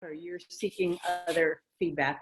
or you're seeking other feedback?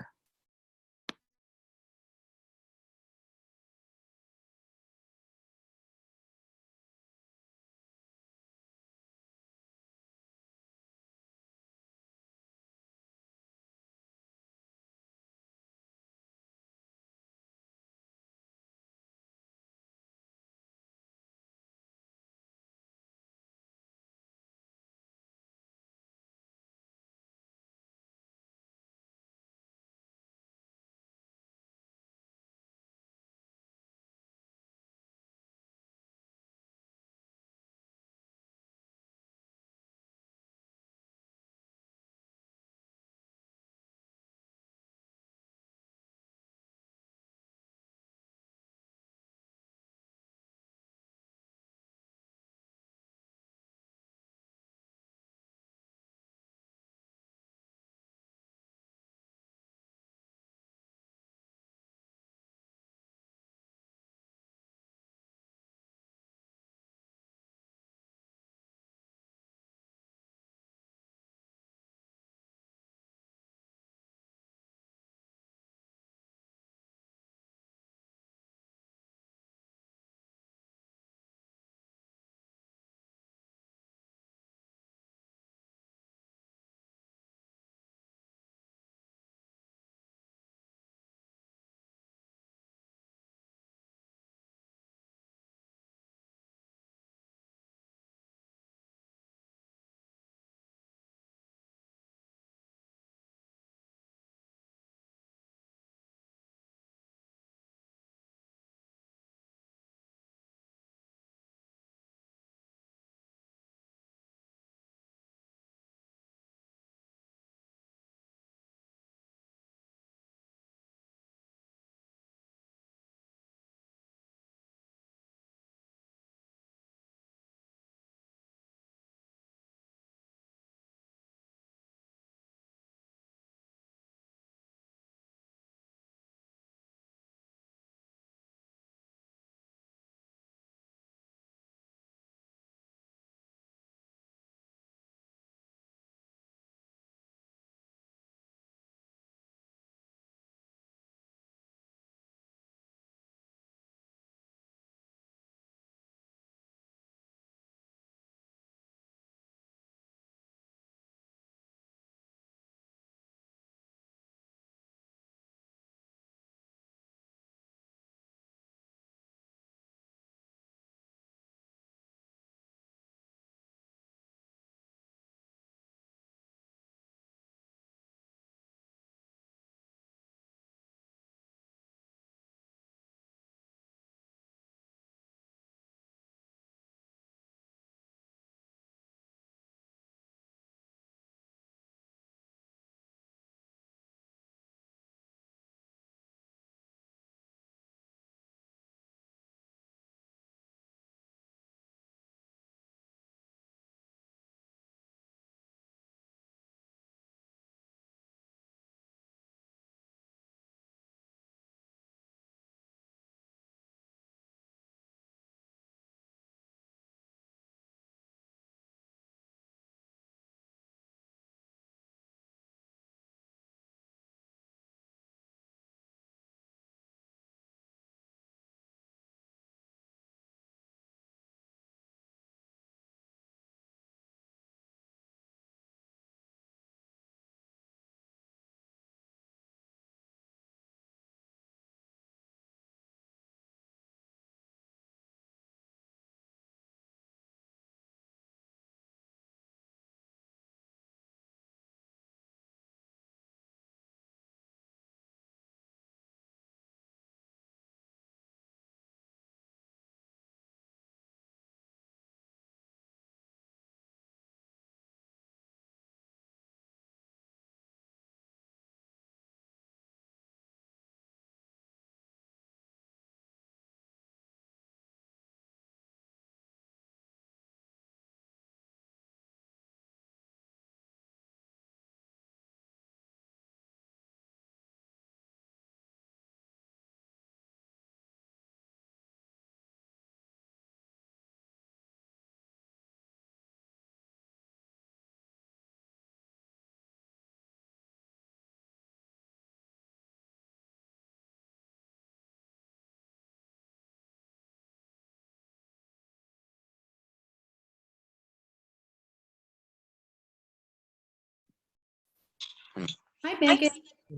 Hi, Megan.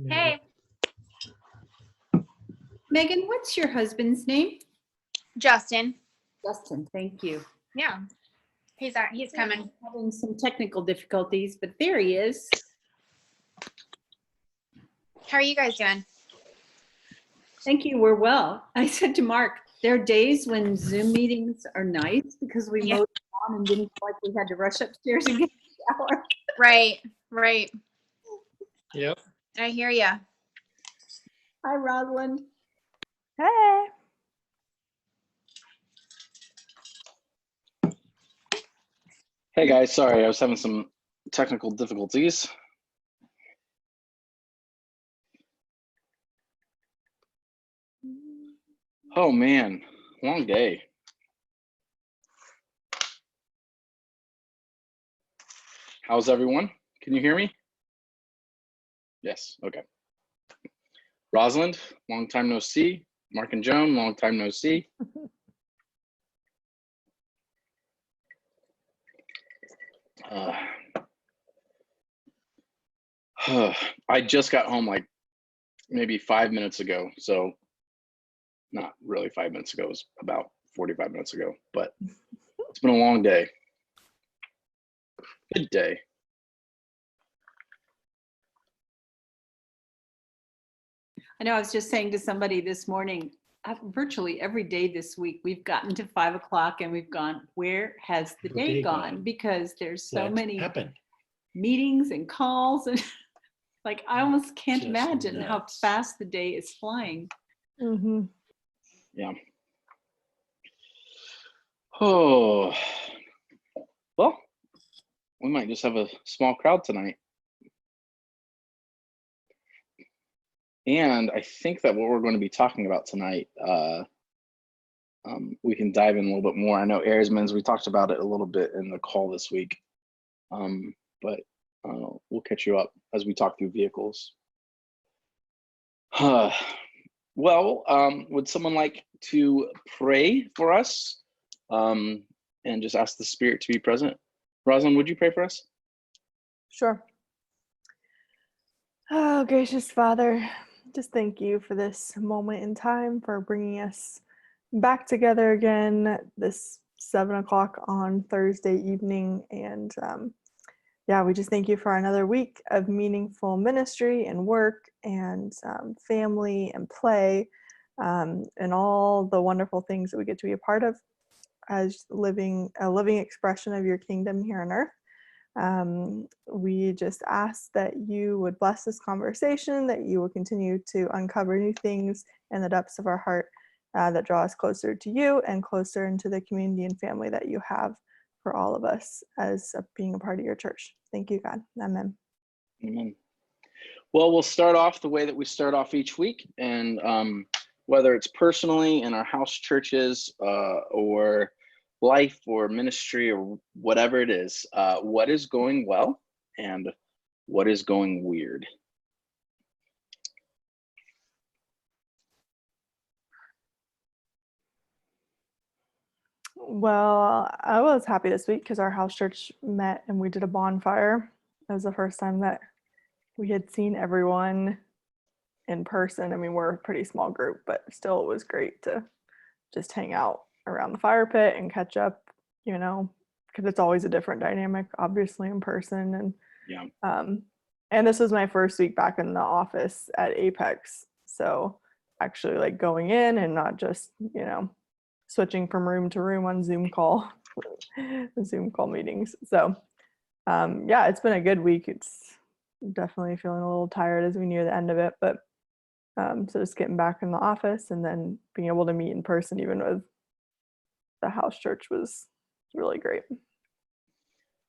Hey, Megan, what's your husband's name? Justin. Justin, thank you. Yeah, he's coming. Having some technical difficulties, but there he is. How are you guys doing? Thank you, we're well. I said to Mark, there are days when Zoom meetings are nice because we Yeah. mowed on and didn't feel like we had to rush upstairs and get a shower. Right. Yep. I hear ya. Hi, Rosalind. Hey. Hey guys, sorry, I was having some technical difficulties. Oh man, long day. How's everyone? Can you hear me? Yes, okay. Rosalind, long time no see. Mark and Joan, long time no see. I just got home like maybe 5 minutes ago, so not really 5 minutes ago, it was about 45 minutes ago, but it's been a long day. Good day. I know I was just saying to somebody this morning, virtually every day this week, we've gotten to 5 o'clock and we've gone, where has the day gone? Because there's so What many happened? meetings and calls and like, I almost can't Just imagine how nuts. fast the day is flying. Mm-hmm. Yeah. Oh, well, we might just have a small crowd tonight. And I think that what we're going to be talking about tonight, we can dive in a little bit more. I know Airsman's, we talked about it a little bit in the call this week, but we'll catch you up as we talk through vehicles. Well, would someone like to pray for us and just ask the Spirit to be present? Rosalind, would you pray for us? Sure. Oh, gracious Father, just thank you for this moment in time, for bringing us back together again this 7 o'clock on Thursday evening. And yeah, we just thank you for another week of meaningful ministry and work and family and play and all the wonderful things that we get to be a part of as a living expression of your kingdom here on earth. We just ask that you would bless this conversation, that you will continue to uncover new things in the depths of our heart that draw us closer to you and closer into the community and family that you have for all of us as being a part of your church. Thank you, God. Amen. Amen. Well, we'll start off the way that we start off each week, and whether it's personally in our house churches or life or ministry or whatever it is, what is going well and what is going weird? Well, I was happy this week because our house church met and we did a bonfire. It was the first time that we had seen everyone in person. I mean, we're a pretty small group, but still it was great to just hang out around the fire pit and catch up, you know, because it's always a different dynamic, obviously, in person. And Yeah. And this was my first week back in the office at Apex. So actually like going in and not just, you know, switching from room to room on Zoom meetings. So yeah, it's been a good week. It's definitely feeling a little tired as we near the end of it, but so just getting back in the office and then being able to meet in person, even with the house church, was really great.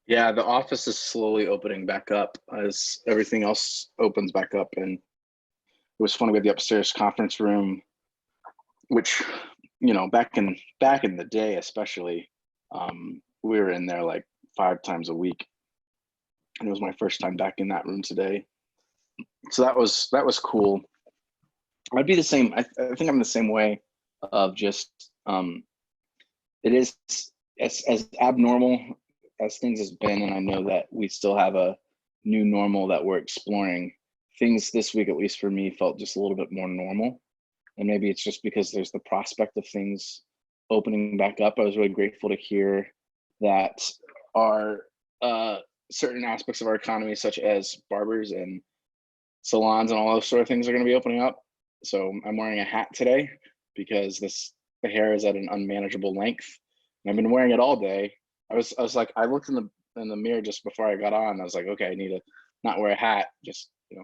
Yeah, the office is slowly opening back up as everything else opens back up. And it was funny with the upstairs conference room, which, you know, back in the day, especially, we were in there like 5 times a week. And it was my first time back in that room today. So that was cool. I'd be the same. I think I'm the same way of just, it is as abnormal as things has been. And I know that we still have a new normal that we're exploring, things this week, at least for me, felt just a little bit more normal. And maybe it's just because there's the prospect of things opening back up. I was really grateful to hear that our certain aspects of our economy, such as barbers and salons and all those sort of things, are going to be opening up. So I'm wearing a hat today because the hair is at an unmanageable length, and I've been wearing it all day. I was like, I looked in the mirror just before I got on. I was like, okay, I need to not wear a hat, just, you know,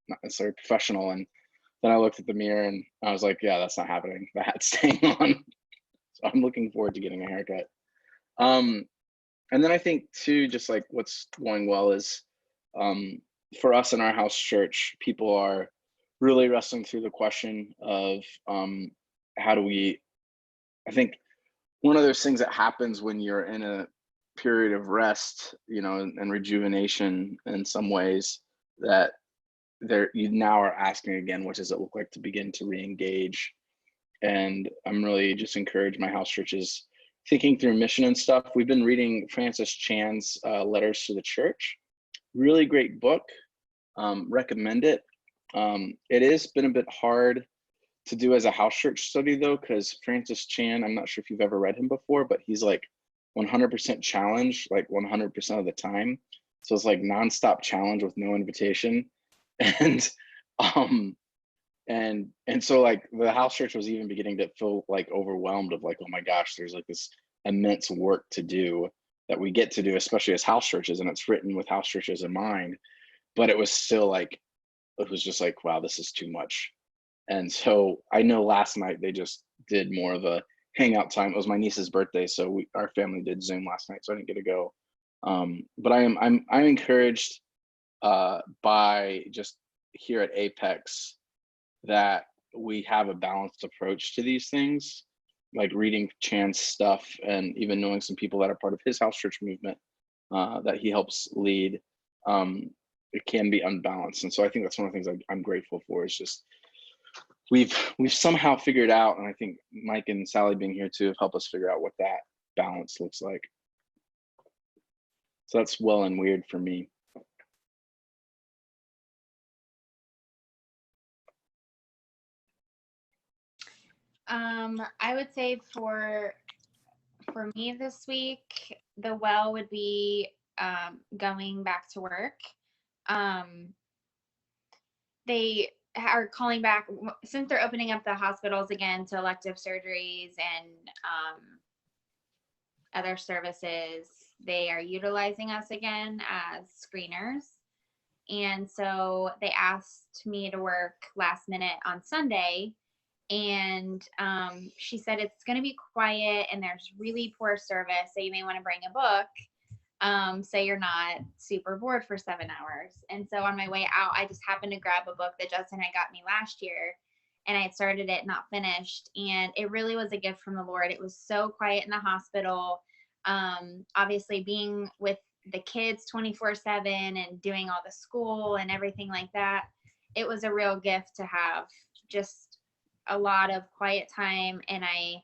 not necessarily professional. And then I looked at the mirror and I was like, yeah, that's not happening. The hat's staying on. So I'm looking forward to getting a haircut. And then I think too, just like what's going well is, for us in our house church, people are really wrestling through the question of how do we, I think one of those things that happens when you're in a period of rest, you know, and rejuvenation in some ways, that you now are asking again, what does it look like to begin to re-engage? And I'm really just encouraged my house churches thinking through mission and stuff. We've been reading Francis Chan's Letters to the Church. Really great book. Recommend it. It has been a bit hard to do as a house church study though, because Francis Chan, I'm not sure if you've ever read him before, but he's like 100% challenge, like 100% of the time. So it's like nonstop challenge with no invitation. And and so like the house church was even beginning to feel like overwhelmed of like, oh my gosh, there's like this immense work to do that we get to do, especially as house churches, and it's written with house churches in mind. But it was still like, it was just like, wow, this is too much. And so I know last night they just did more of a hangout time. It was my niece's birthday, so our family did Zoom last night, so I didn't get to go. But I'm encouraged by just here at Apex that we have a balanced approach to these things, like reading Chan's stuff and even knowing some people that are part of his house church movement that he helps lead. It can be unbalanced, and so I think that's one of the things I'm grateful for, is just we've somehow figured out, and I think Mike and Sally being here too have helped us figure out what that balance looks like. So that's well and weird for me. I would say for me this week, the well would be going back to work. They are calling back, since they're opening up the hospitals again to elective surgeries and other services. They are utilizing us again as screeners. And so they asked me to work last minute on Sunday. And she said it's going to be quiet and there's really poor service, so you may want to bring a book, so you're not super bored for 7 hours. And so on my way out, I just happened to grab a book that Justin had got me last year, and I had started it, not finished. And it really was a gift from the Lord. It was so quiet in the hospital. Obviously being with the kids 24/7 and doing all the school and everything like that, it was a real gift to have just a lot of quiet time, and I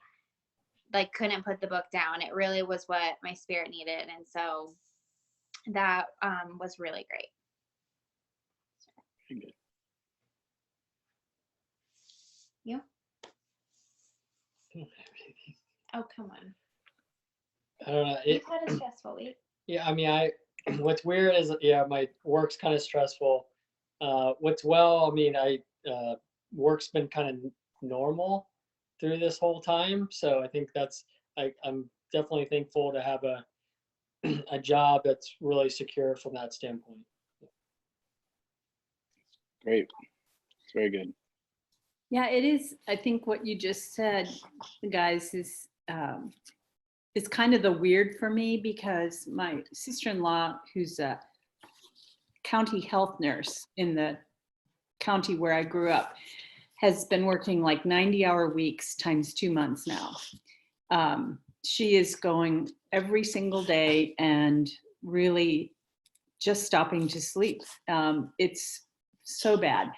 like couldn't put the book down. It really was what my spirit needed, and so that was really great. Very good. You? Oh, come on. I don't know. You've had a stressful week. Yeah, I mean, what's weird is, yeah, my work's kind of stressful. What's well, I mean, work's been kind of normal through this whole time. So I think I'm definitely thankful to have a job that's really secure from that standpoint. Great. It's very good. Yeah, it is. I think what you just said, guys, is it's kind of the weird for me, because my sister-in-law, who's a county health nurse in the county where I grew up, has been working like 90-hour weeks times 2 months now. She is going every single day and really just stopping to sleep. It's so bad.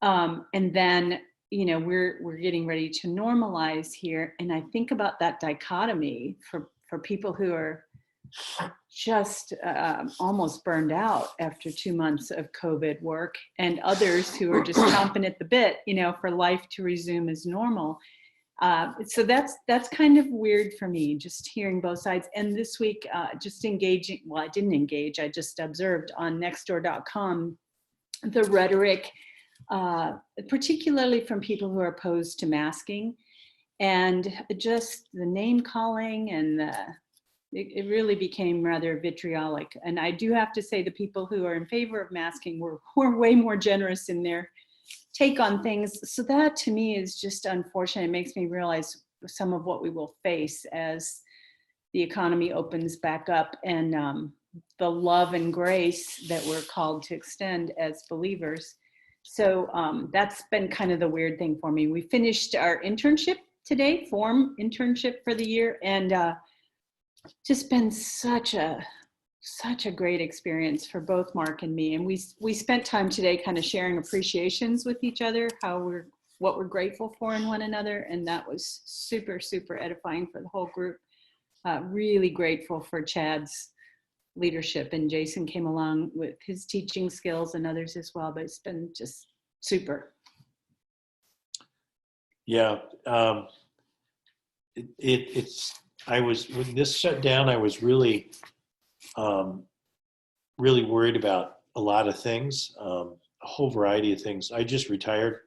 And then, you know, we're getting ready to normalize here. And I think about that dichotomy for people who are just almost burned out after 2 months of COVID work, and others who are just chomping at the bit, for life to resume as normal. So that's kind of weird for me, just hearing both sides. And this week, just engaging, well, I didn't engage, I just observed on Nextdoor.com the rhetoric, particularly from people who are opposed to masking, and just the name calling, and it really became rather vitriolic. And I do have to say the people who are in favor of masking were way more generous in their take on things. So that to me is just unfortunate. It makes me realize some of what we will face as the economy opens back up, and the love and grace that we're called to extend as believers. So that's been kind of the weird thing for me. We finished our internship today, form internship for the year, and just been such a great experience for both Mark and me. And we spent time today kind of sharing appreciations with each other, what we're grateful for in one another. And that was super, super edifying for the whole group. Really grateful for Chad's leadership, and Jason came along with his teaching skills and others as well, but it's been just super. Yeah. When this shut down, I was really worried about a lot of things, a whole variety of things. I just retired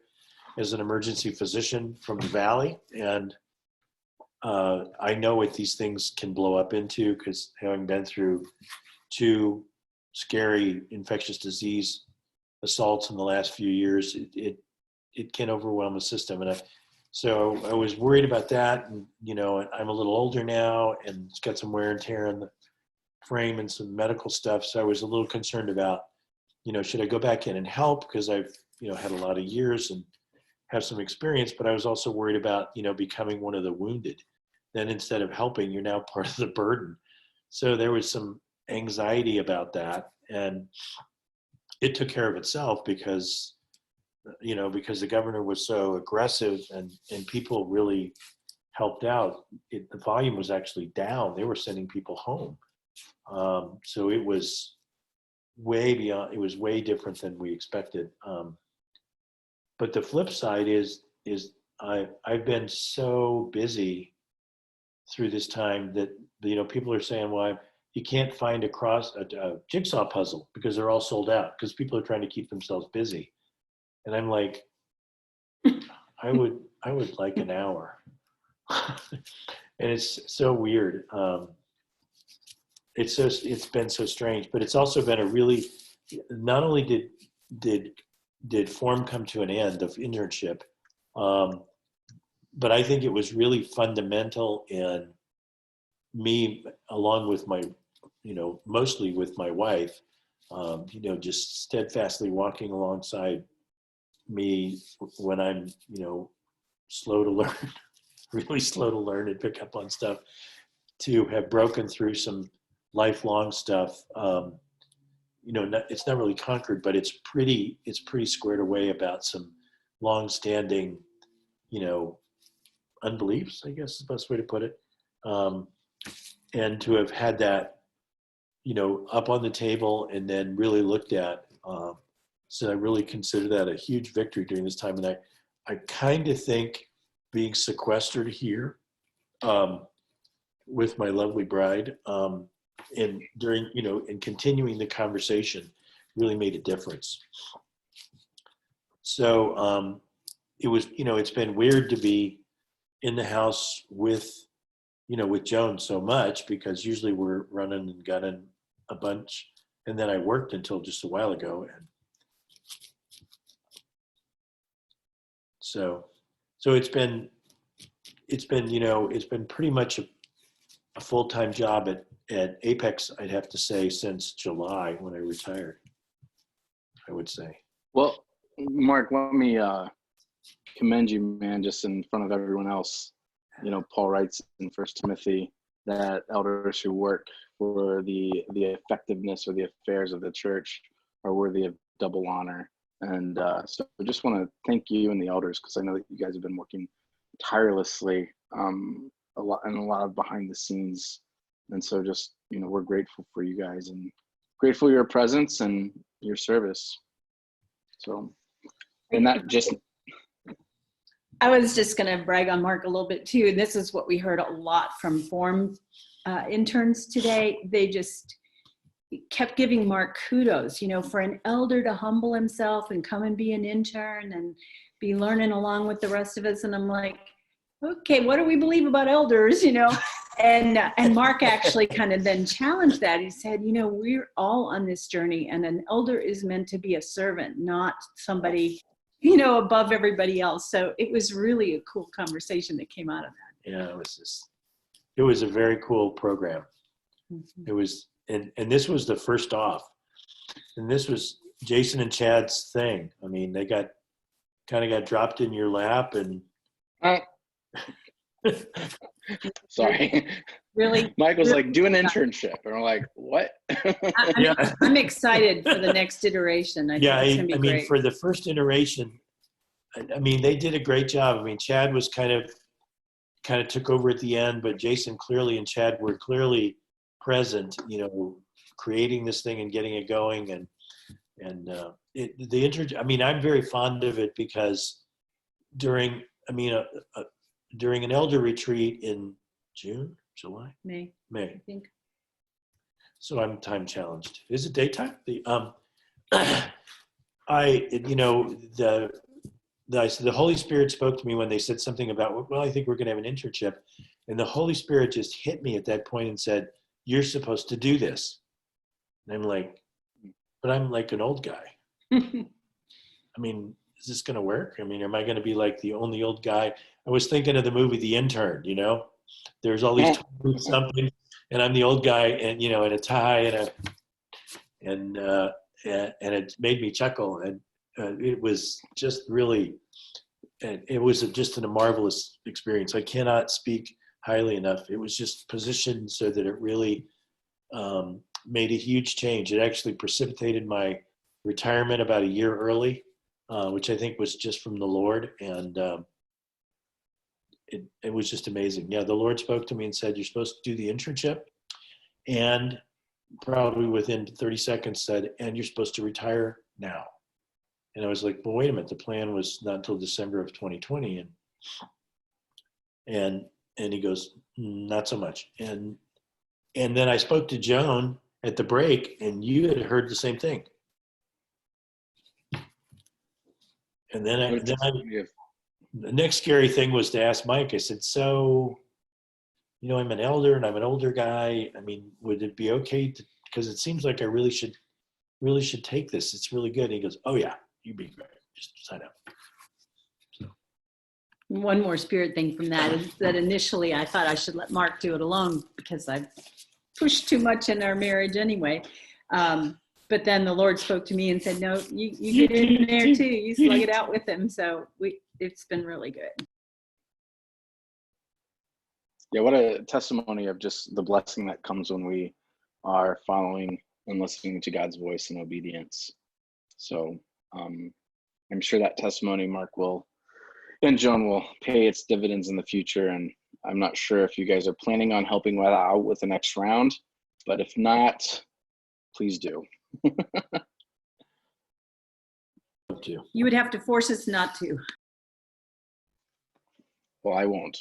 as an emergency physician from the Valley, and I know what these things can blow up into, because having been through 2 scary infectious disease assaults in the last few years, it can overwhelm the system. And so I was worried about that. And, I'm a little older now, and it's got some wear and tear on the frame and some medical stuff. So I was a little concerned about, should I go back in and help? Because I've, had a lot of years and have some experience, but I was also worried about, becoming one of the wounded. Then instead of helping, you're now part of the burden. So there was some anxiety about that, and it took care of itself because the governor was so aggressive, and people really helped out. The volume was actually down. They were sending people home. So it was way beyond, it was way different than we expected. But the flip side is I've been so busy through this time that, people are saying, well, you can't find a jigsaw puzzle because they're all sold out, because people are trying to keep themselves busy. And I'm like, I would like an hour. And it's so weird. It's been so strange, but it's also been a really, not only did form come to an end of internship, but I think it was really fundamental in me, along with my, mostly with my wife, just steadfastly walking alongside me when I'm, slow to learn, really slow to learn and pick up on stuff, to have broken through some lifelong stuff. It's not really conquered, but it's pretty squared away about some long-standing, unbeliefs, I guess is the best way to put it. And to have had that, up on the table and then really looked at. So I really consider that a huge victory during this time. And I kind of think being sequestered here with my lovely bride, and during, and continuing the conversation really made a difference. So it was, it's been weird to be in the house with Joan so much, because usually we're running and gunning a bunch. And then I worked until just a while ago. And so it's been pretty much a full-time job at Apex, I'd have to say, since July, when I retired, I would say. Well, Mark, let me commend you, man, just in front of everyone else. Paul writes in 1 Timothy that elders who work for the effectiveness or the affairs of the church are worthy of double honor. And so I just want to thank you and the elders, because I know that you guys have been working tirelessly a lot of behind the scenes. And so just we're grateful for you guys and grateful for your presence and your service. So, and that just, I was just going to brag on Mark a little bit too. And this is what we heard a lot from Form interns today. They just kept giving Mark kudos, for an elder to humble himself and come and be an intern and be learning along with the rest of us. And I'm like, okay, what do we believe about elders, And Mark actually kind of then challenged that. He said, we're all on this journey, and an elder is meant to be a servant, not somebody, above everybody else. So it was really a cool conversation that came out of that. Yeah, it was a very cool program. Mhm. It was, and this was the first off, and this was Jason and Chad's thing. I mean, they got dropped in your lap, and sorry. Really? Michael's like, do an internship. And we're like, what? I'm excited for the next iteration. I think it's going to be great. For the first iteration, I mean, they did a great job. I mean, Chad was kind of took over at the end, but Jason clearly and Chad were clearly present, creating this thing and getting it going. And I'm very fond of it because during an elder retreat in June, July, May, May. I think. So I'm time challenged. Is it daytime? The Holy Spirit spoke to me when they said something about, well, I think we're going to have an internship. And the Holy Spirit just hit me at that point and said, you're supposed to do this. And I'm like, but I'm like an old guy. I mean, is this going to work? I mean, am I going to be like the only old guy? I was thinking of the movie The Intern, there's all these something, and I'm the old guy, and in a tie and it made me chuckle, and it was just really, it was just a marvelous experience. I cannot speak highly enough. It was just positioned so that it really made a huge change. It actually precipitated my retirement about a year early, which I think was just from the Lord, and it was just amazing. Yeah, the Lord spoke to me and said, you're supposed to do the internship, and probably within 30 seconds said, and you're supposed to retire now. And I was like, well, wait a minute, the plan was not until December of 2020. And he goes, not so much. And then I spoke to Joan at the break, and you had heard the same thing. And then the next scary thing was to ask Mike. I said, so, I'm an elder and I'm an older guy. I mean, would it be okay because it seems like I really should take this. It's really good. And he goes, oh yeah, you'd be great. Just sign up. So. One more spirit thing from that is that initially I thought I should let Mark do it alone because I've pushed too much in our marriage anyway. But then the Lord spoke to me and said, no, you get in there too. You slug it out with him. So it's been really good. Yeah, what a testimony of just the blessing that comes when we are following and listening to God's voice in obedience. So I'm sure that testimony, Mark and Joan will pay its dividends in the future. And I'm not sure if you guys are planning on helping out with the next round, but if not, please do. You would have to force us not to. Well, I won't.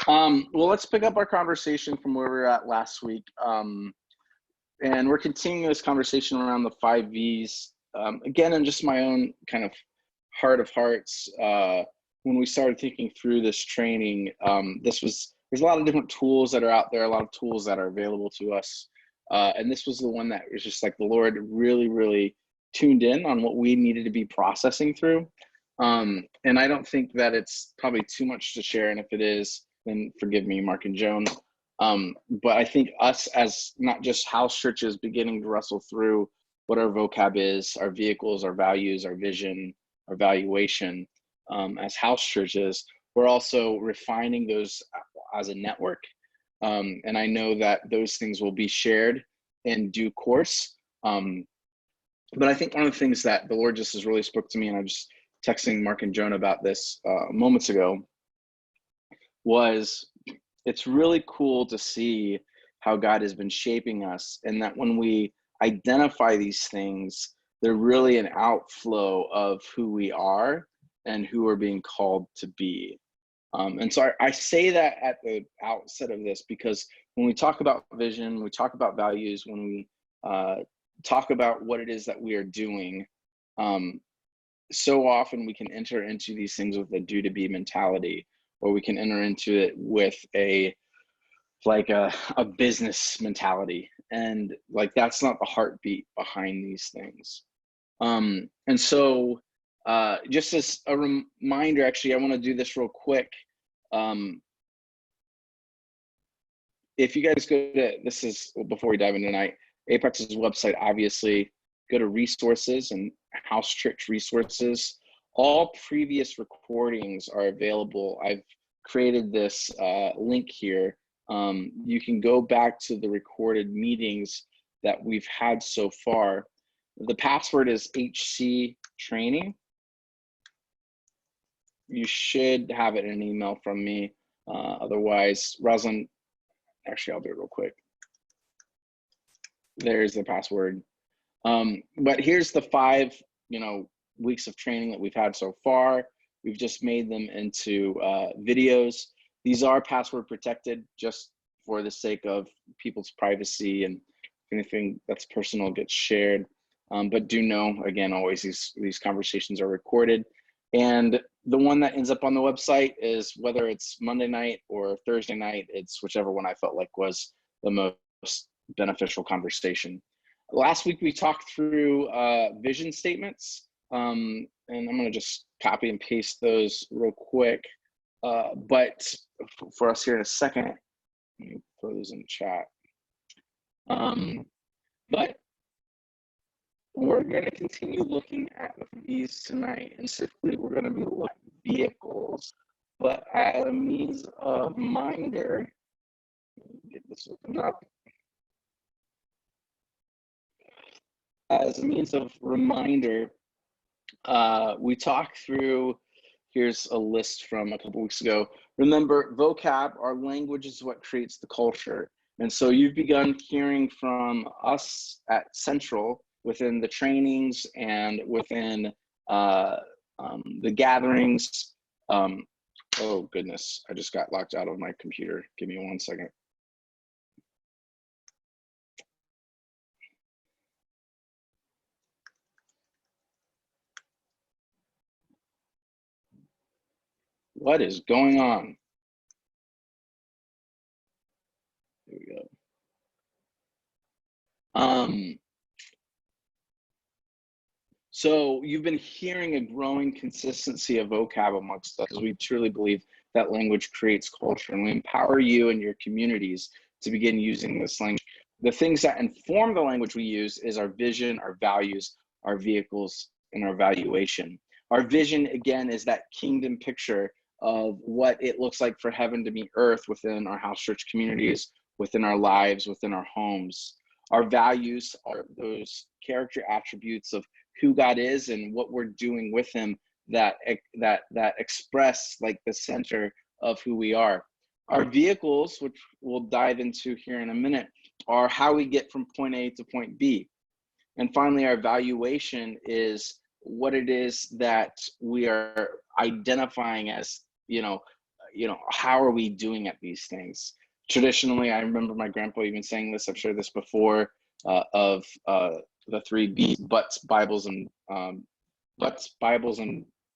Well, let's pick up our conversation from where we were at last week. And we're continuing this conversation around the 5 V's. Again, in just my own kind of heart of hearts, when we started thinking through this training, there's a lot of different tools that are out there, a lot of tools that are available to us. And this was the one that was just like the Lord really, really tuned in on what we needed to be processing through. And I don't think that it's probably too much to share. And if it is, then forgive me, Mark and Joan. But I think us as not just house churches beginning to wrestle through what our vocab is, our vehicles, our values, our vision, our valuation, as house churches, we're also refining those as a network. And I know that those things will be shared in due course. But I think one of the things that the Lord just has really spoke to me, and I was just texting Mark and Joan about this moments ago, was it's really cool to see how God has been shaping us, and that when we identify these things, they're really an outflow of who we are and who we're being called to be. And so I say that at the outset of this, because when we talk about vision, we talk about values, when we talk about what it is that we are doing, so often we can enter into these things with a do to be mentality, or we can enter into it with a business mentality. And like, that's not the heartbeat behind these things. And so just as a reminder, actually, I want to do this real quick. If you guys go to, this is before we dive in tonight, Apex's website, obviously, go to resources and House Church resources. All previous recordings are available. I've created this link here. You can go back to the recorded meetings that we've had so far. The password is HC training. You should have it in an email from me. Otherwise, Rosalind, actually, I'll do it real quick. There's the password. But here's the 5, weeks of training that we've had so far. We've just made them into videos. These are password protected just for the sake of people's privacy, and if anything that's personal gets shared. But do know, again, always these conversations are recorded. And the one that ends up on the website is, whether it's Monday night or Thursday night, it's whichever one I felt like was the most beneficial conversation. Last week we talked through vision statements, and I'm going to just copy and paste those real quick. But for us here in a second, let me throw those in the chat. But we're going to continue looking at these tonight, and simply we're going to be looking at vehicles, but as a means of reminder. Get this opened up. As a means of reminder, we talked through, here's a list from a couple weeks ago. Remember, vocab, our language is what creates the culture. And so you've begun hearing from us at Central within the trainings and within the gatherings. Oh goodness, I just got locked out of my computer. Give me 1 second. What is going on? Here we go. So you've been hearing a growing consistency of vocab amongst us, because we truly believe that language creates culture, and we empower you and your communities to begin using this language. The things that inform the language we use is our vision, our values, our vehicles, and our valuation. Our vision, again, is that kingdom picture of what it looks like for heaven to meet earth within our house church communities, within our lives, within our homes. Our values are those character attributes of who God is and what we're doing with him that express like the center of who we are. Our vehicles, which we'll dive into here in a minute, are how we get from point A to point B. And finally, our valuation is what it is that we are identifying as, how are we doing at these things? Traditionally, I remember my grandpa even saying this, I've shared this before, of the 3 B's, butts, Bibles, and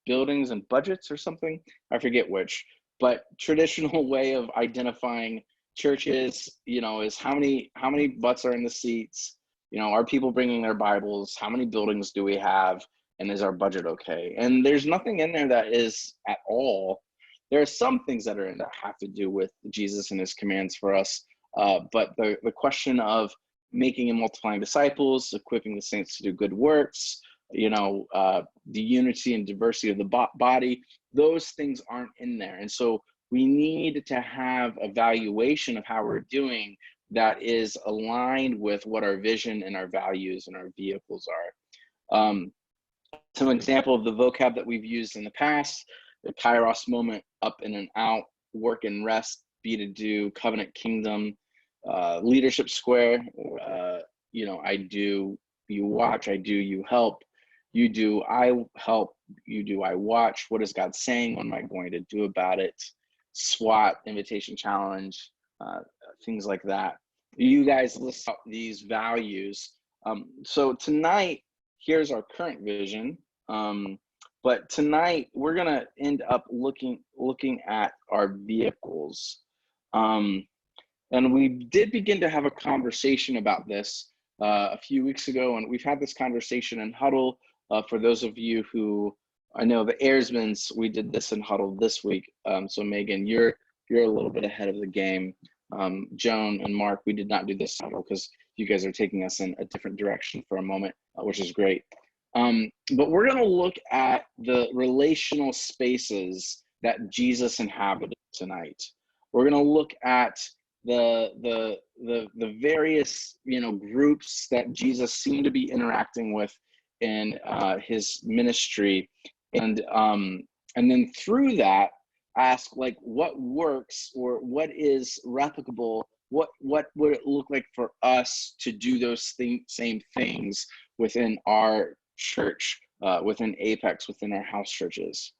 buildings and budgets or something. I forget which, but traditional way of identifying churches, is how many butts are in the seats? Are people bringing their Bibles? How many buildings do we have? And is our budget okay? And there's nothing in there that is at all. There are some things that are in that have to do with Jesus and his commands for us. But the question of making and multiplying disciples, equipping the saints to do good works, the unity and diversity of the body, those things aren't in there. And so we need to have a valuation of how we're doing that is aligned with what our vision and our values and our vehicles are. Some example of the vocab that we've used in the past: the Kairos moment, up in and out, work and rest, be to do, covenant kingdom, leadership square. You know, I do, you watch, I do, you help, you do, I help, you do, I watch. What is God saying? What am I going to do about it? SWAT, invitation challenge, things like that. You guys list out these values. So tonight, here's our current vision. But tonight we're gonna end up looking at our vehicles. And we did begin to have a conversation about this a few weeks ago, and we've had this conversation in Huddle. For those of you who, I know the Airsmans, we did this in Huddle this week. So Megan, you're a little bit ahead of the game. Joan and Mark, we did not do this in Huddle because you guys are taking us in a different direction for a moment, which is great. But we're going to look at the relational spaces that Jesus inhabited tonight. We're going to look at the various, you know, groups that Jesus seemed to be interacting with in his ministry, and then through that ask, like, what works or what is replicable. What would it look like for us to do those same things within our church, within Apex, within our house churches?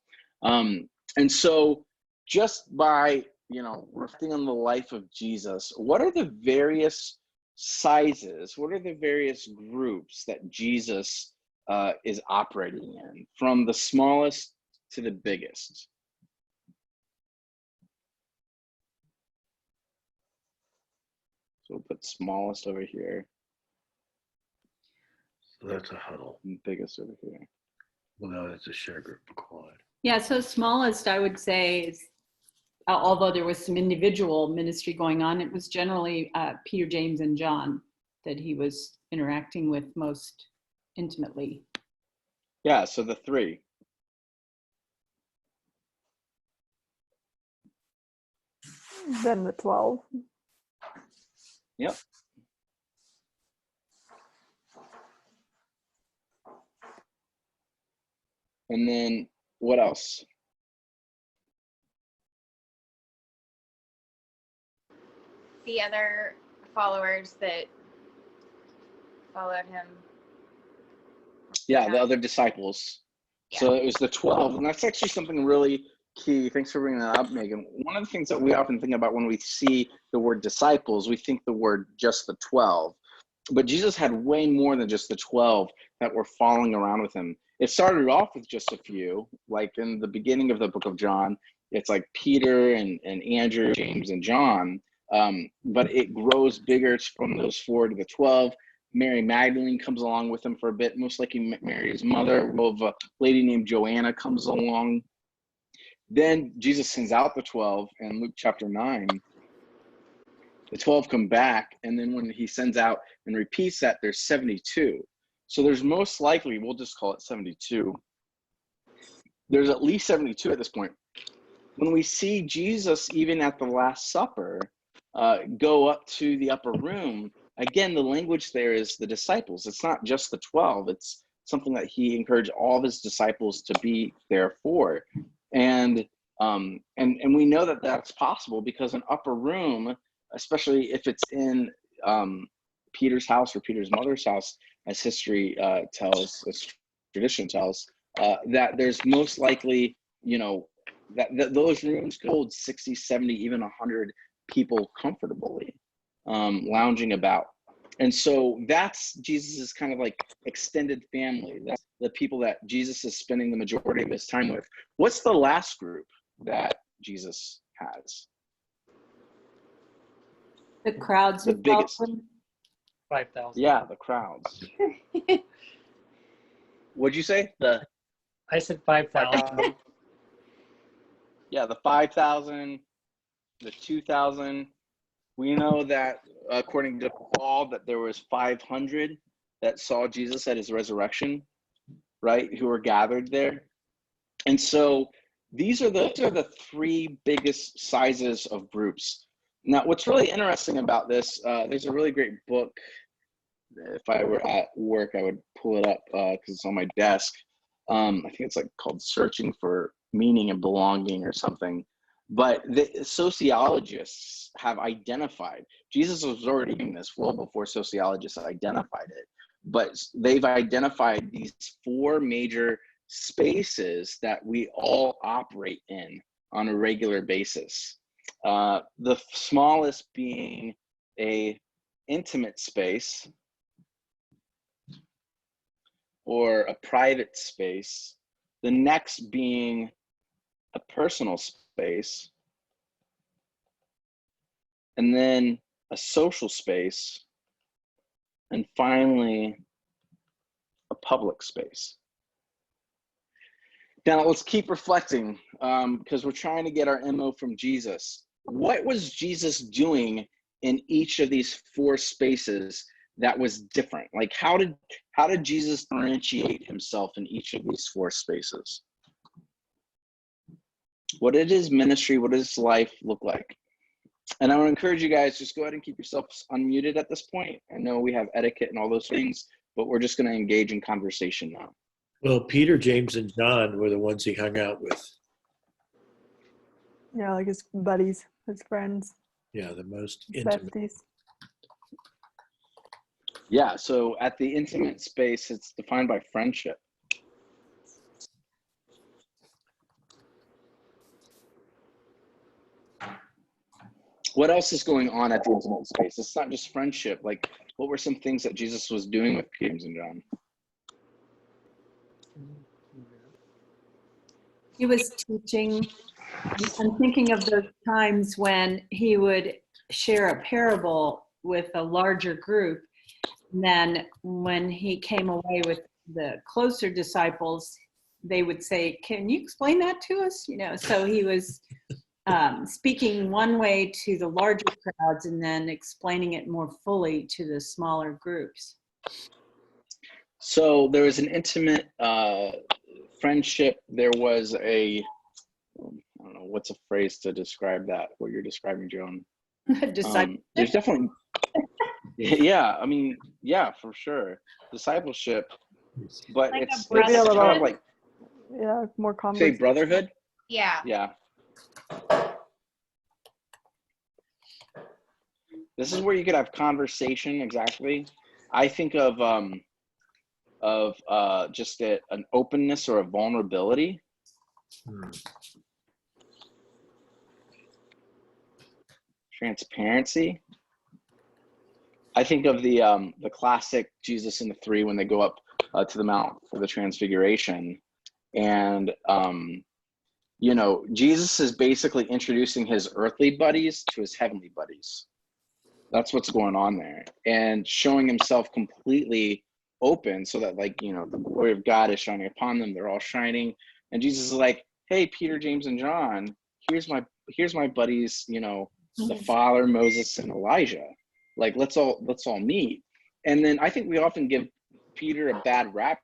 And so just by, you know, reflecting on the life of Jesus, what are the various sizes, what are the various groups that Jesus is operating in, from the smallest to the biggest? So we'll put smallest over here, So that's a huddle. and biggest over here. Well, no, that's a share group quad. Yeah, so smallest, I would say, is, although there was some individual ministry going on, it was generally Peter, James, and John that he was interacting with most intimately. Yeah, so the three. Then the 12. Yep. And then what else? The other followers that followed him. Yeah, the other disciples. Yeah. So it was the 12, and that's actually something really key. Thanks for bringing that up, Megan. One of the things that we often think about when we see the word disciples, we think the word just the 12. But Jesus had way more than just the 12 that were following around with him. It started off with just a few, like in the beginning of the book of John. It's like Peter and Andrew, James, and John. But it grows bigger from those 4 to the 12. Mary Magdalene comes along with him for a bit, most likely Mary's mother. Of a lady named Joanna comes along. Then Jesus sends out the 12 in Luke chapter 9. The 12 come back, and then when he sends out and repeats that, there's 72. So there's most likely, we'll just call it 72. There's at least 72 at this point. When we see Jesus, even at the Last Supper, go up to the upper room, again, the language there is the disciples. It's not just the 12. It's something that he encouraged all of his disciples to be there for. And we know that that's possible because an upper room, especially if it's in Peter's house or Peter's mother's house, as history tells, as tradition tells, that there's most likely, you know, that those rooms could hold 60, 70, even 100 people comfortably, lounging about. And so that's Jesus's kind of like extended family. That's the people that Jesus is spending the majority of his time with. What's the last group that Jesus has? The crowds. The who biggest. followed him. 5,000. Yeah, the crowds. What'd you say? I said 5,000. Yeah, the 5,000, the 2,000. We know that according to Paul that there was 500 that saw Jesus at his resurrection, right? Who were gathered there. And so these are the 3 biggest sizes of groups. Now, what's really interesting about this, there's a really great book. If I were at work, I would pull it up because it's on my desk. I think it's like called Searching for Meaning and Belonging or something. But the sociologists have identified, Jesus was already doing this well before sociologists identified it, but they've identified these 4 major spaces that we all operate in on a regular basis. The smallest being a intimate space or a private space, the next being a personal space, and then a social space, and finally a public space. Now let's keep reflecting, because we're trying to get our MO from Jesus. What was Jesus doing in each of these 4 spaces that was different? Like how did Jesus differentiate himself in each of these 4 spaces? What did his ministry, what did his life look like? And I want to encourage you guys, just go ahead and keep yourselves unmuted at this point. I know we have etiquette and all those things, but we're just going to engage in conversation now. Well, Peter, James, and John were the ones he hung out with. Yeah, like his buddies, his friends, Yeah, the most his intimate. besties. Yeah, so at the intimate space, it's defined by friendship. What else is going on at the intimate space? It's not just friendship. Like, what were some things that Jesus was doing with James and John? He was teaching. I'm thinking of those times when he would share a parable with a larger group. And then when he came away with the closer disciples, they would say, "Can you explain that to us?" You know, so he was speaking one way to the larger crowds and then explaining it more fully to the smaller groups. So there was an intimate friendship. There was I don't know, what's a phrase to describe that, what you're describing, Joan? There's definitely, yeah, I mean, yeah, for sure. Discipleship, but Like a it's brotherhood? kind of like, Yeah, more say conversation. brotherhood? Yeah. Yeah. This is where you could have conversation, exactly. I think of just an openness or a vulnerability. Transparency. I think of the classic Jesus and the 3 when they go up to the mount for the transfiguration, and you know, Jesus is basically introducing his earthly buddies to his heavenly buddies. That's what's going on there, and showing himself completely open so that, like, you know, the glory of God is shining upon them. They're all shining, and Jesus is like, "Hey, Peter, James, and John, here's my buddies, you know, the Father, Moses, and Elijah. Like, let's all meet." And then I think we often give Peter a bad rap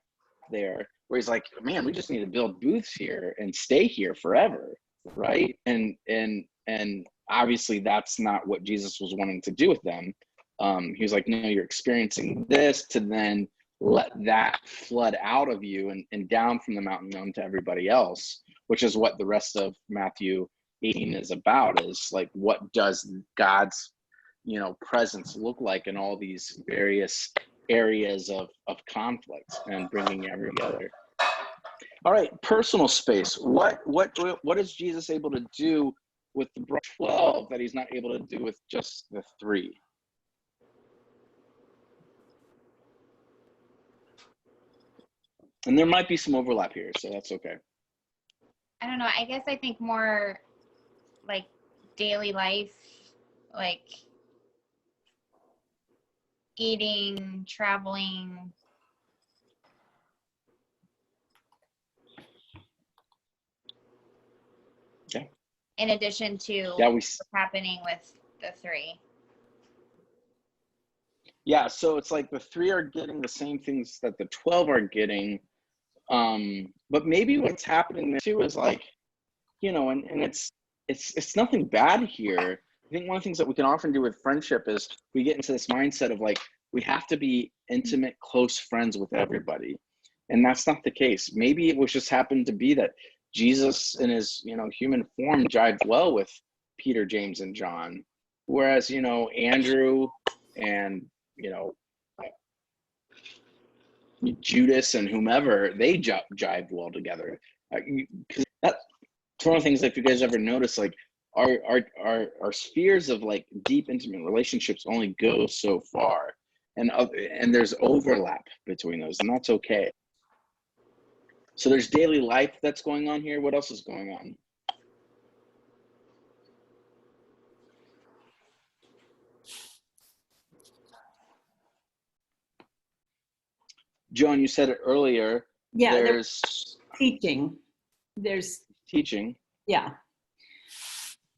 there, where he's like, "Man, we just need to build booths here and stay here forever," right? And obviously that's not what Jesus was wanting to do with them. He was like, "No, you're experiencing this to then let that flood out of you and down from the mountain known to everybody else," which is what the rest of Matthew 18 is about, is like, what does God's, you know, presence look like in all these various areas of conflict and bringing everyone together. All right, personal space. What is Jesus able to do with the 12 that he's not able to do with just the 3? And there might be some overlap here, so that's okay. I don't know. I guess I think more like daily life, like eating, traveling. Okay. In addition to what's happening with the 3. Yeah, so it's like the 3 are getting the same things that the 12 are getting. But maybe what's happening there too is, like, you know, and it's nothing bad here. I think one of the things that we can often do with friendship is we get into this mindset of, like, we have to be intimate, close friends with everybody. And that's not the case. Maybe it was just happened to be that Jesus in his, human form jived well with Peter, James, and John. Whereas, Andrew and, Judas and whomever, they jived well together. 'Cause that's one of the things, if you guys ever notice, like our spheres of like deep, intimate relationships only go so far. And there's overlap between those, and that's okay. So there's daily life that's going on here. What else is going on? Joan, you said it earlier. Yeah, There's teaching. There's, teaching. yeah.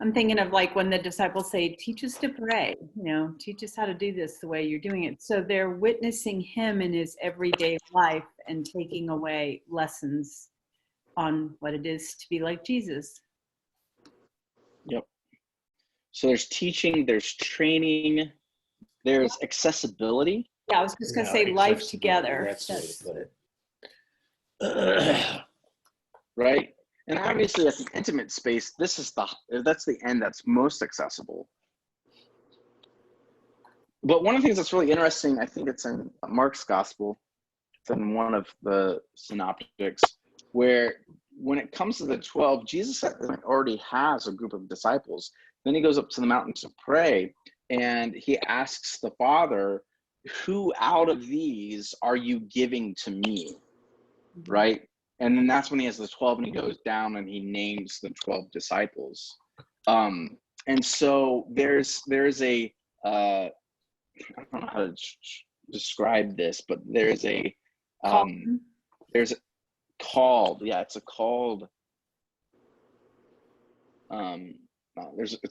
I'm thinking of like when the disciples say, teach us to pray, teach us how to do this the way you're doing it. So they're witnessing him in his everyday life and taking away lessons on what it is to be like Jesus. Yep. So there's teaching, there's training, there's accessibility. Yeah, I was just going to say life together. That's the way to put it. Right? And obviously at the intimate space, that's the end that's most accessible. But one of the things that's really interesting, I think it's in Mark's gospel, it's in one of the synoptics, where when it comes to the 12, Jesus already has a group of disciples. Then he goes up to the mountain to pray, and he asks the Father, who out of these are you giving to me? Right? And then that's when he has the 12, and he goes down and he names the 12 disciples. And so there's a, I don't know how to describe this, but there's a, it's a called, it's a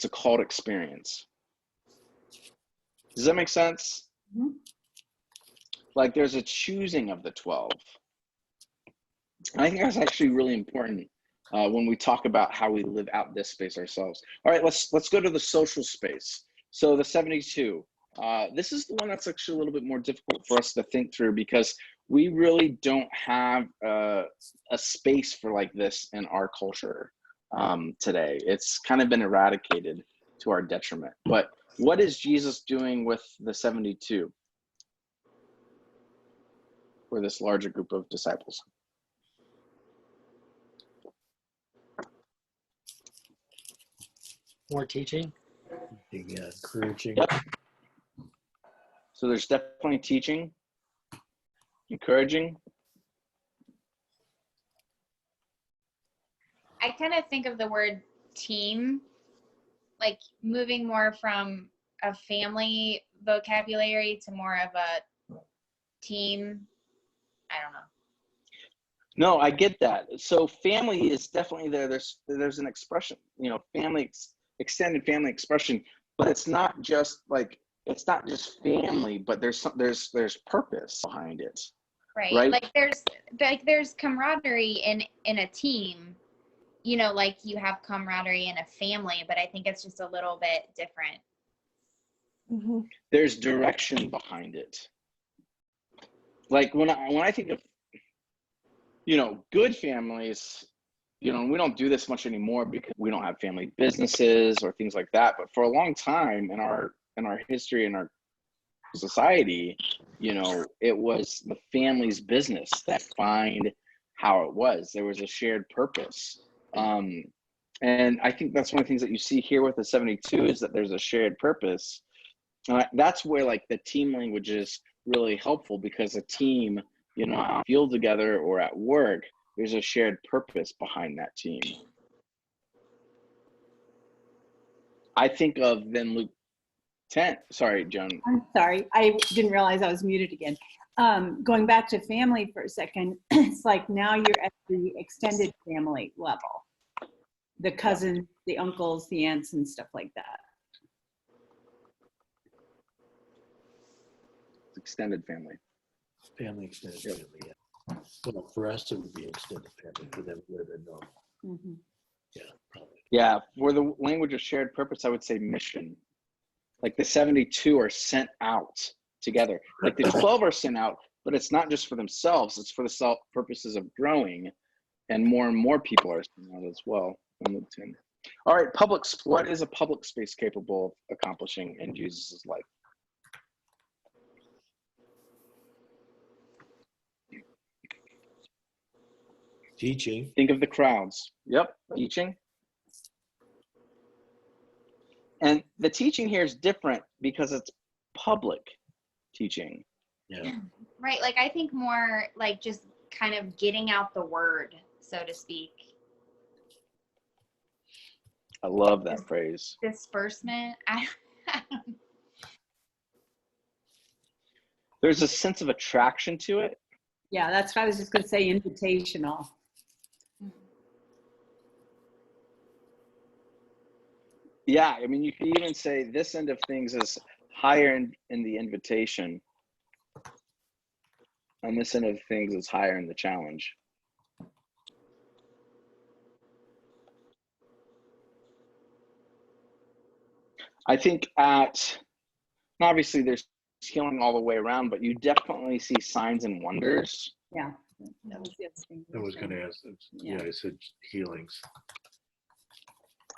called experience. Does that make sense? Mm-hmm. Like there's a choosing of the 12. I think that's actually really important when we talk about how we live out this space ourselves. All right, let's go to the social space. So the 72. This is the one that's actually a little bit more difficult for us to think through, because we really don't have a space for like this in our culture today. It's kind of been eradicated to our detriment. But what is Jesus doing with the 72? Or this larger group of disciples? More teaching. Yeah, encouraging. Yep. So there's definitely teaching, encouraging. I kind of think of the word team, like moving more from a family vocabulary to more of a team. I don't know. No, I get that. So family is definitely there. There's an expression, family, extended family expression, but it's not just family, but there's purpose behind it. Right. Like there's camaraderie in a team, like you have camaraderie in a family, but I think it's just a little bit different. Mm-hmm. There's direction behind it. Like when I think of, good families, we don't do this much anymore because we don't have family businesses or things like that. But for a long time in our history, in our society, it was the family's business that defined how it was. There was a shared purpose. And I think that's one of the things that you see here with the 72 is that there's a shared purpose. That's where like the team language is really helpful, because a team, out field together or at work, there's a shared purpose behind that team. I think of then Luke 10. Sorry, Joan. I'm sorry. I didn't realize I was muted again. Going back to family for a second, it's like now you're at the extended family level. The cousins, the uncles, the aunts, and stuff like that. Extended family. Family, extended family, yeah. Well, for us, it would be extended family. For them, it would have been normal. Mm-hmm. Yeah, probably. Yeah, for the language of shared purpose, I would say mission. Like the 72 are sent out together. Like the 12 are sent out, but it's not just for themselves. It's for the purposes of growing and more people are seeing that as well on LinkedIn. All right, what is a public space capable of accomplishing in Jesus's life? Teaching. Think of the crowds. Yep, teaching. And the teaching here is different because it's public teaching. Yeah. Right. Like I think more like just kind of getting out the word, so to speak. I love that phrase. Disbursement. There's a sense of attraction to it. Yeah, that's what I was just going to say, invitational. Yeah, I mean, you could even say this end of things is higher in the invitation, and this end of things is higher in the challenge. I think obviously there's healing all the way around, but you definitely see signs and wonders. Yeah. That was the other thing. I was going to ask. Yeah, I said healings.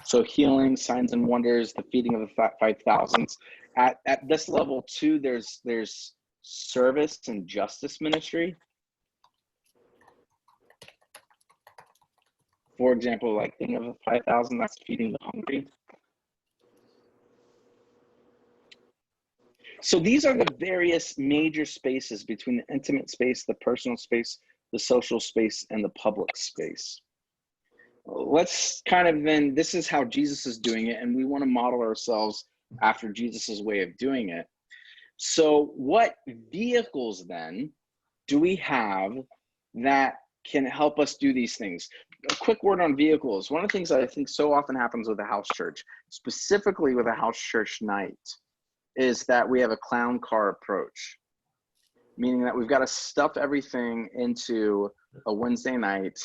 So healing, signs and wonders, the feeding of the 5,000. At this level too, there's service and justice ministry. For example, like feeding of the 5,000, that's feeding the hungry. So these are the various major spaces between the intimate space, the personal space, the social space, and the public space. Let's kind of then, this is how Jesus is doing it, and we want to model ourselves after Jesus's way of doing it. So what vehicles then do we have that can help us do these things? A quick word on vehicles. One of the things that I think so often happens with a house church, specifically with a house church night, is that we have a clown car approach, meaning that we've got to stuff everything into a Wednesday night,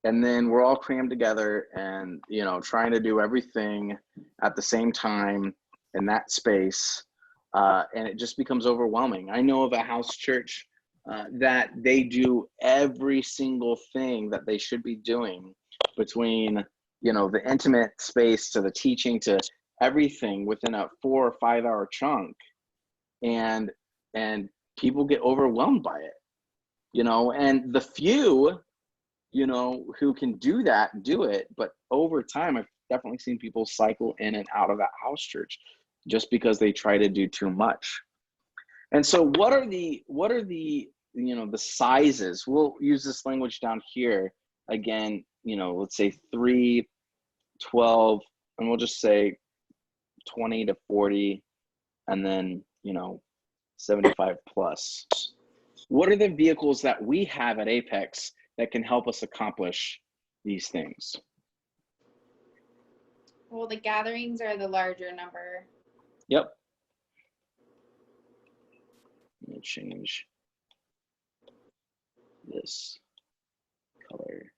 and then we're all crammed together and, trying to do everything at the same time in that space. And it just becomes overwhelming. I know of a house church that they do every single thing that they should be doing, between, the intimate space to the teaching to everything, within a 4 or 5 hour chunk. And people get overwhelmed by it, and the few, who can do that, do it. But over time, I've definitely seen people cycle in and out of that house church just because they try to do too much. And so what are the the sizes? We'll use this language down here again, let's say 3, 12, and we'll just say 20 to 40, and then, 75 plus. What are the vehicles that we have at Apex that can help us accomplish these things? Well, the gatherings are the larger number. Yep. Let me change this color.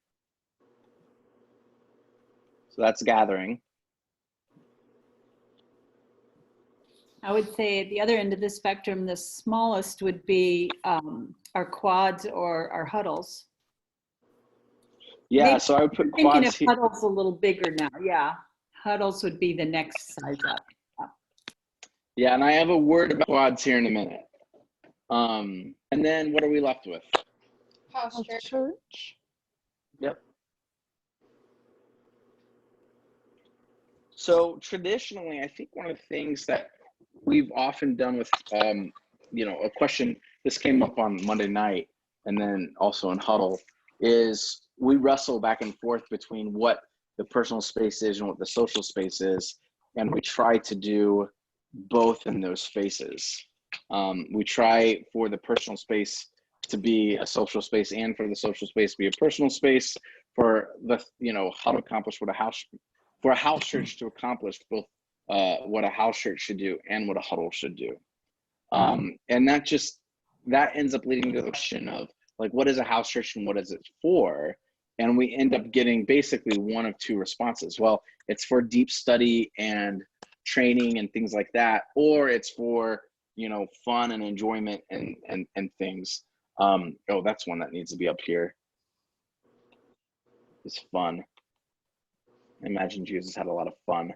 So that's gathering. I would say at the other end of the spectrum, the smallest would be our quads or our huddles. Yeah, Maybe so I would put I'm thinking quads of here. huddles a little bigger now. Yeah, huddles would be the next size up. Yeah, and I have a word about quads here in a minute. And then what are we left with? House House church. church. Yep. So traditionally, I think one of the things that we've often done with, a question, this came up on Monday night and then also in Huddle, is we wrestle back and forth between what the personal space is and what the social space is. And we try to do both in those spaces. We try for the personal space to be a social space and for the social space to be a personal space, for the, how to accomplish what for a house church to accomplish both what a house church should do and what a huddle should do. And that ends up leading to the question of, like, what is a house church and what is it for? And we end up getting basically one of two responses. Well, it's for deep study and training and things like that, or it's for, fun and enjoyment and things. Oh, that's one that needs to be up here. is fun. I imagine Jesus had a lot of fun.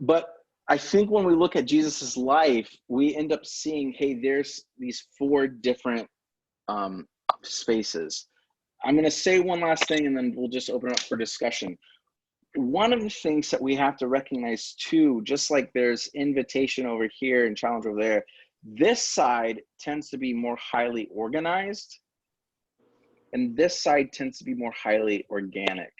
But I think when we look at Jesus's life, we end up seeing, hey, there's these 4 different spaces. I'm going to say one last thing, and then we'll just open it up for discussion. One of the things that we have to recognize too, just like there's invitation over here and challenge over there, this side tends to be more highly organized, and this side tends to be more highly organic.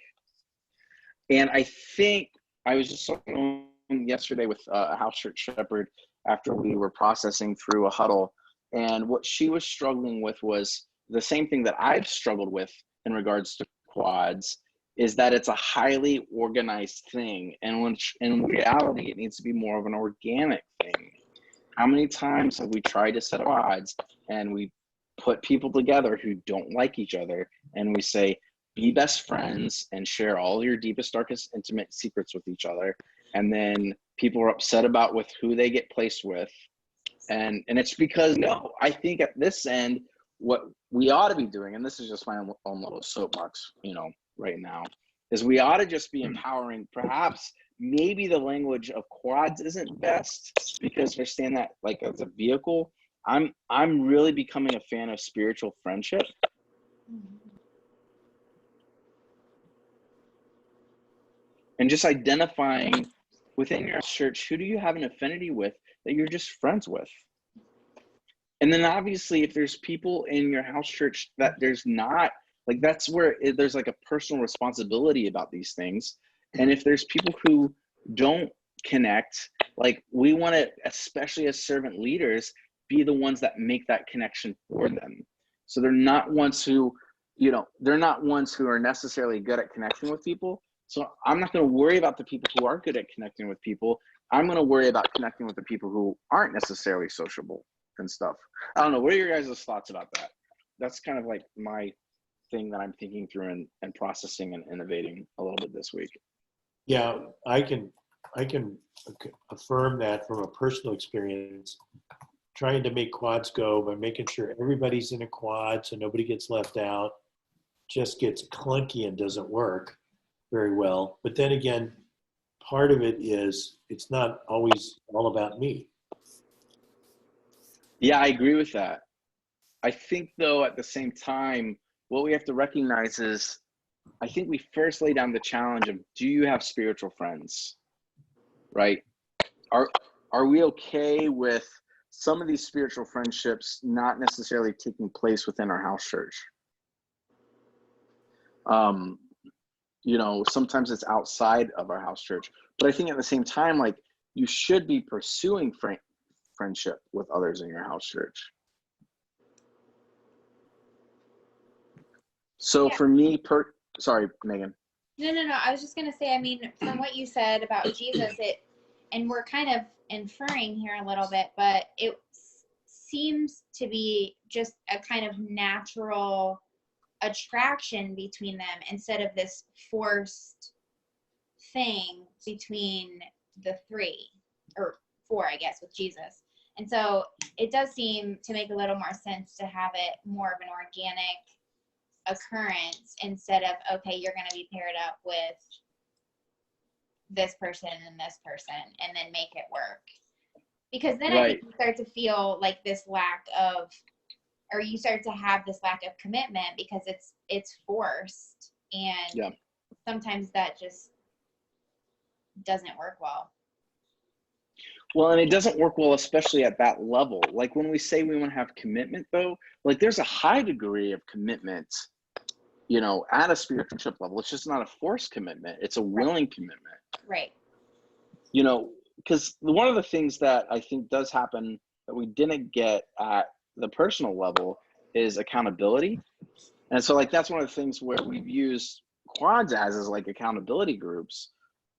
And I think I was just talking yesterday with a house church shepherd after we were processing through a huddle, and what she was struggling with was the same thing that I've struggled with in regards to quads, is that it's a highly organized thing, and when in reality it needs to be more of an organic thing. How many times have we tried to set up quads and we put people together who don't like each other, and we say, be best friends and share all your deepest, darkest, intimate secrets with each other, and then people are upset about with who they get placed with, and it's because, no, I think at this end, what we ought to be doing, and this is just my own little soapbox, right now, is we ought to just be empowering. Perhaps maybe the language of quads isn't best because we're seeing that like as a vehicle. I'm really becoming a fan of spiritual friendship. And just identifying within your church, who do you have an affinity with that you're just friends with? And then obviously if there's people in your house church that there's not, like that's where there's like a personal responsibility about these things. And if there's people who don't connect, like we want to, especially as servant leaders, be the ones that make that connection for them. So they're not ones who, they're not ones who are necessarily good at connecting with people. So I'm not going to worry about the people who are good at connecting with people. I'm going to worry about connecting with the people who aren't necessarily sociable and stuff. I don't know. What are your guys' thoughts about that? That's kind of like my thing that I'm thinking through and processing and innovating a little bit this week. Yeah, I can affirm that from a personal experience, trying to make quads go by making sure everybody's in a quad so nobody gets left out, just gets clunky and doesn't work very well. But then again, part of it is it's not always all about me. Yeah, I agree with that. I think though, at the same time, what we have to recognize is, I think we first lay down the challenge of, do you have spiritual friends, right? Are we okay with some of these spiritual friendships not necessarily taking place within our house church? Sometimes it's outside of our house church, but I think at the same time, like, you should be pursuing friendship with others in your house church. So Yeah. for me, sorry, Megan. No. I was just gonna say, I mean, from what you said about Jesus, and we're kind of inferring here a little bit, but it seems to be just a kind of natural attraction between them instead of this forced thing between the 3 or 4, I guess, with Jesus. And so it does seem to make a little more sense to have it more of an organic occurrence instead of, okay, you're going to be paired up with this person and this person and then make it work. Because then I think you start to feel like this lack of, or you start to have this lack of commitment because it's forced, and sometimes that just doesn't work well. Well, and it doesn't work well, especially at that level. Like when we say we want to have commitment, though, like there's a high degree of commitment, at a spiritual level. It's just not a forced commitment. It's a willing commitment. Right. Because one of the things that I think does happen that we didn't get at the personal level is accountability. And so like, that's one of the things where we've used quads as like accountability groups.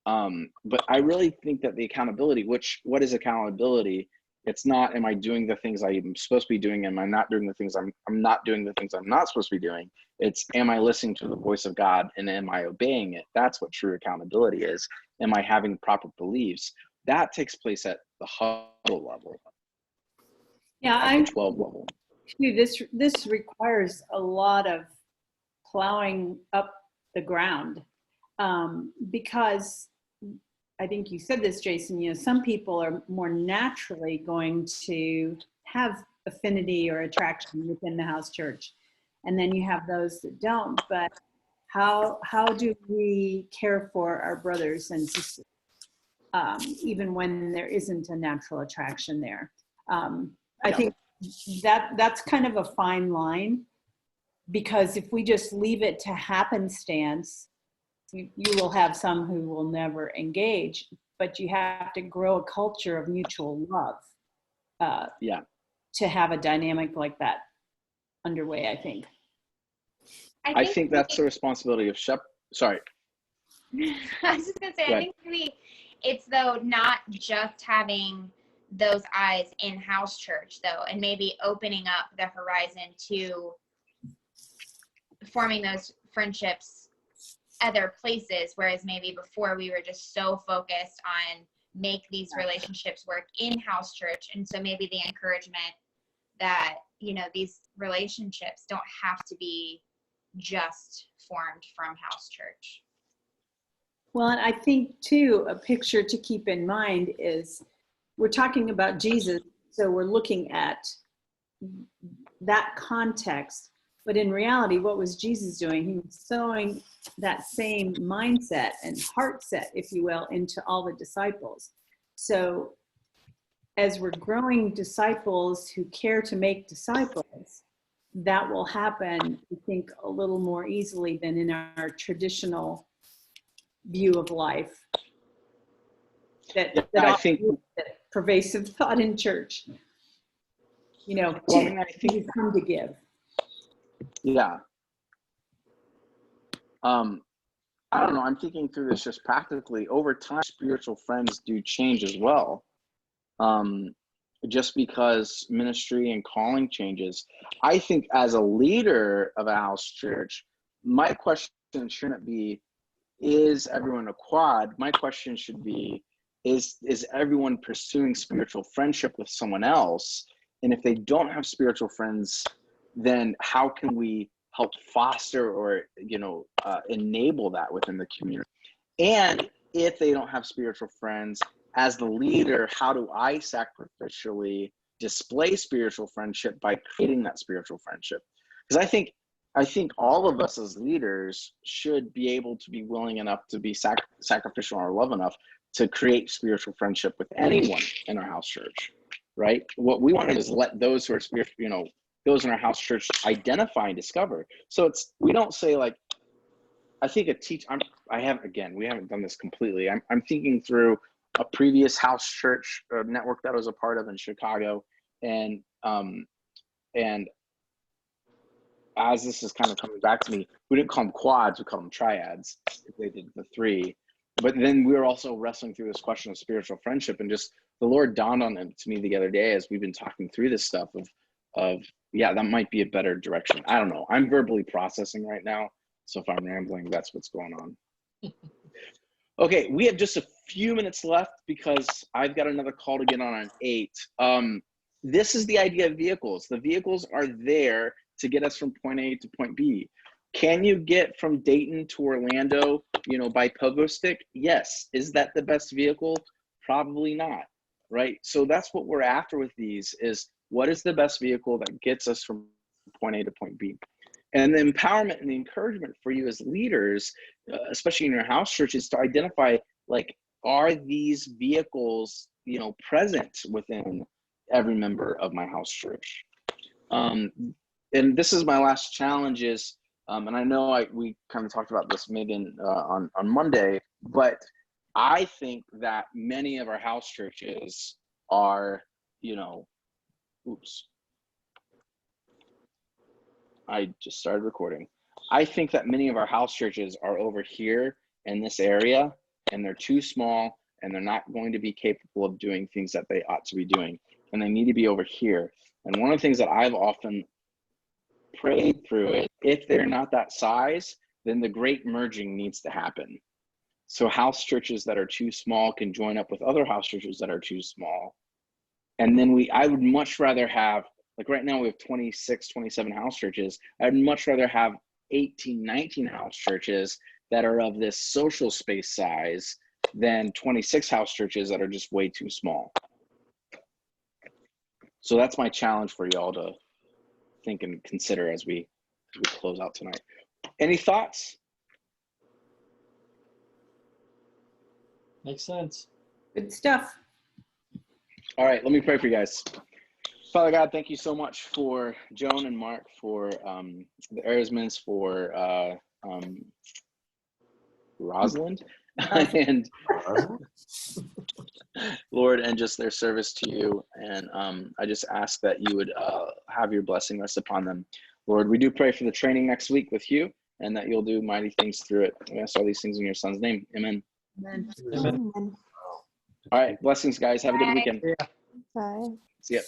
But I really think that the accountability, what is accountability? It's not, am I doing the things I'm supposed to be doing? Am I not doing the things I'm not doing the things I'm not supposed to be doing? It's, am I listening to the voice of God and am I obeying it? That's what true accountability is. Am I having proper beliefs? That takes place at the huddle level. Yeah, at the 12 level. too, this requires a lot of plowing up the ground, because I think you said this, Jason, you know, some people are more naturally going to have affinity or attraction within the house church. And then you have those that don't. But how do we care for our brothers and sisters, even when there isn't a natural attraction there? I think that's kind of a fine line, because if we just leave it to happenstance, you will have some who will never engage, but you have to grow a culture of mutual love to have a dynamic like that underway, I think. I think that's the responsibility of sorry. I was just gonna say, Go I ahead. think maybe it's though not just having those eyes in house church though, and maybe opening up the horizon to forming those friendships other places, whereas maybe before we were just so focused on make these relationships work in house church. And so maybe the encouragement that, you know, these relationships don't have to be just formed from house church. Well, and I think too, a picture to keep in mind is we're talking about Jesus, so we're looking at that context. But in reality, what was Jesus doing? He was sowing that same mindset and heart set, if you will, into all the disciples. So as we're growing disciples who care to make disciples, that will happen, I think, a little more easily than in our traditional view of life. I think Pervasive thought in church, you know, Well, I mean, I think you come to give. Yeah. I don't know. I'm thinking through this just practically. Over time, spiritual friends do change as well. Just because ministry and calling changes. I think as a leader of a house church, my question shouldn't be, is everyone a quad? My question should be, is everyone pursuing spiritual friendship with someone else? And if they don't have spiritual friends, then how can we help foster or, you know, enable that within the community? And if they don't have spiritual friends, as the leader, how do I sacrificially display spiritual friendship by creating that spiritual friendship? Because I think all of us as leaders should be able to be willing enough to be sacrificial or love enough to create spiritual friendship with anyone in our house church, right? What we want to do is let those who are spiritual, you know, those in our house church identify and discover. So we don't say like, I think we haven't done this completely. I'm thinking through a previous house church network that I was a part of in Chicago. And as this is kind of coming back to me, we didn't call them quads, we call them triads. They did the three. But then we were also wrestling through this question of spiritual friendship, and just the Lord dawned on it to me the other day as we've been talking through this stuff of yeah, that might be a better direction. I don't know. I'm verbally processing right now. So if I'm rambling, that's what's going on. Okay, we have just a few minutes left because I've got another call to get on at 8. This is the idea of vehicles. The vehicles are there to get us from point A to point B. Can you get from Dayton to Orlando, you know, by pogo stick? Yes. Is that the best vehicle? Probably not, right? So that's what we're after with these is what is the best vehicle that gets us from point A to point B? And the empowerment and the encouragement for you as leaders, especially in your house church, is to identify, like, are these vehicles, you know, present within every member of my house church? And this is my last challenge is, and I know we kind of talked about this maybe on Monday, but I think that many of our house churches are, you know, I just started recording. I think that many of our house churches are over here in this area, and they're too small, and they're not going to be capable of doing things that they ought to be doing, and they need to be over here. And one of the things that I've often prayed through it, if they're not that size, then the great merging needs to happen. So house churches that are too small can join up with other house churches that are too small. And then I would much rather have Like right now we have 26, 27 house churches. I'd much rather have 18, 19 house churches that are of this social space size than 26 house churches that are just way too small. So that's my challenge for y'all to think and consider as we close out tonight. Any thoughts? Makes sense. Good stuff. All right, let me pray for you guys. Father God, thank you so much for Joan and Mark, for the Erismans, for Rosalind, and Lord, and just their service to you. And I just ask that you would have your blessing rest upon them. Lord, we do pray for the training next week with you, and that you'll do mighty things through it. We ask all these things in your son's name. Amen. Amen. Amen. Amen. All right, blessings, guys. Have a good Bye. weekend. Bye. See ya.